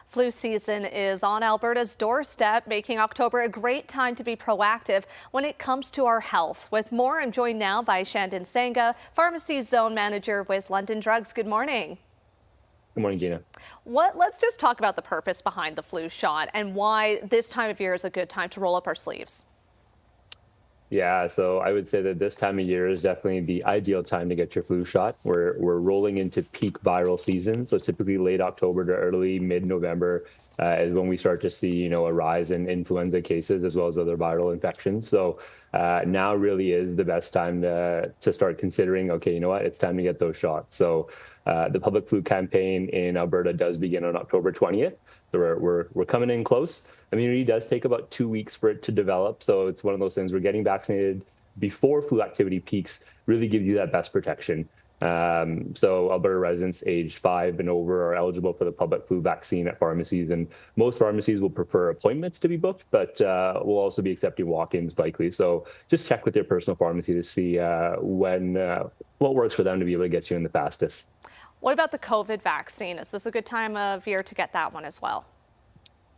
Flu season is on Alberta's doorstep, making October a great time to be proactive when it comes to our health. With more, I'm joined now by Shandon Sangha, Pharmacy Zone Manager with London Drugs. Good morning. Good morning, Gina. Let's just talk about the purpose behind the flu shot and why this time of year is a good time to roll up our sleeves. Yeah, so I would say that this time of year is definitely the ideal time to get your flu shot. We're rolling into peak viral season, so typically late October to early mid-November is when we start to see, a rise in influenza cases as well as other viral infections. So now really is the best time to start considering, okay, you know what, it's time to get those shots. So the public flu campaign in Alberta does begin on October 20th. So we're coming in close. Immunity does take about 2 weeks for it to develop. So it's one of those things where getting vaccinated before flu activity peaks really gives you that best protection. So Alberta residents aged 5 and over are eligible for the public flu vaccine at pharmacies. And most pharmacies will prefer appointments to be booked, but will also be accepting walk-ins likely. So just check with your personal pharmacy to see what works for them to be able to get you in the fastest. What about the COVID vaccine? Is this a good time of year to get that one as well?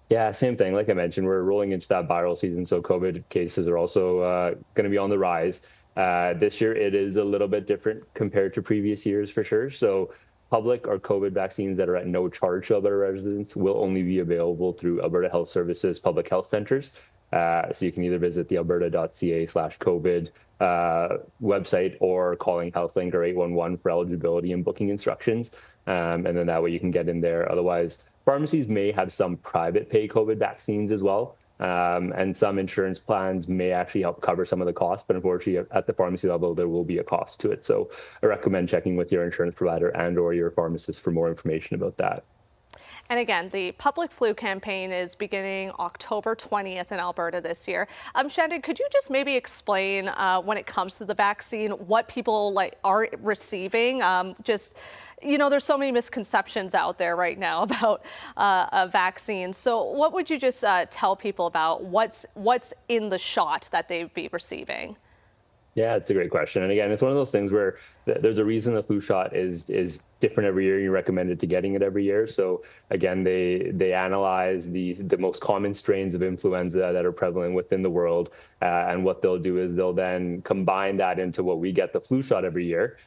Yeah, same thing. Like I mentioned, we're rolling into that viral season, so COVID cases are also going to be on the rise. This year, it is a little bit different compared to previous years for sure. So public or COVID vaccines that are at no charge to Alberta residents will only be available through Alberta Health Services public health centers. So you can either visit the alberta.ca/COVID website or calling HealthLink or 811 for eligibility and booking instructions. And then that way you can get in there. Otherwise, pharmacies may have some private pay COVID vaccines as well. And some insurance plans may actually help cover some of the costs, but unfortunately at the pharmacy level, there will be a cost to it. So I recommend checking with your insurance provider and or your pharmacist for more information about that. And again, the public flu campaign is beginning October 20th in Alberta this year. Shandon, could you just maybe explain when it comes to the vaccine, what people are receiving? There's so many misconceptions out there right now about a vaccine. So what would you just tell people about what's in the shot that they'd be receiving? Yeah, it's a great question. And again, it's one of those things where there's a reason the flu shot is different every year. You're recommended to getting it every year. So again, they analyze the most common strains of influenza that are prevalent within the world. And what they'll do is they'll then combine that into what we get the flu shot every year.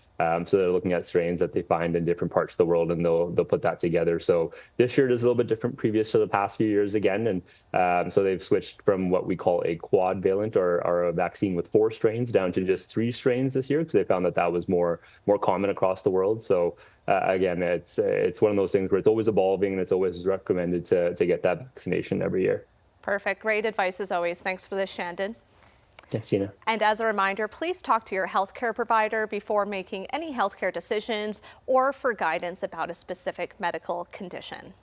So they're looking at strains that they find in different parts of the world, and they'll put that together. So this year it is a little bit different previous to the past few years again. And so they've switched from what we call a quadvalent or a vaccine with 4 strains down to just 3 strains this year, because they found that was more common across the world. So again, it's one of those things where it's always evolving, and it's always recommended to get that vaccination every year. Perfect. Great advice as always. Thanks for this, Shandon. Thanks, Gina. And as a reminder, please talk to your healthcare provider before making any healthcare decisions or for guidance about a specific medical condition.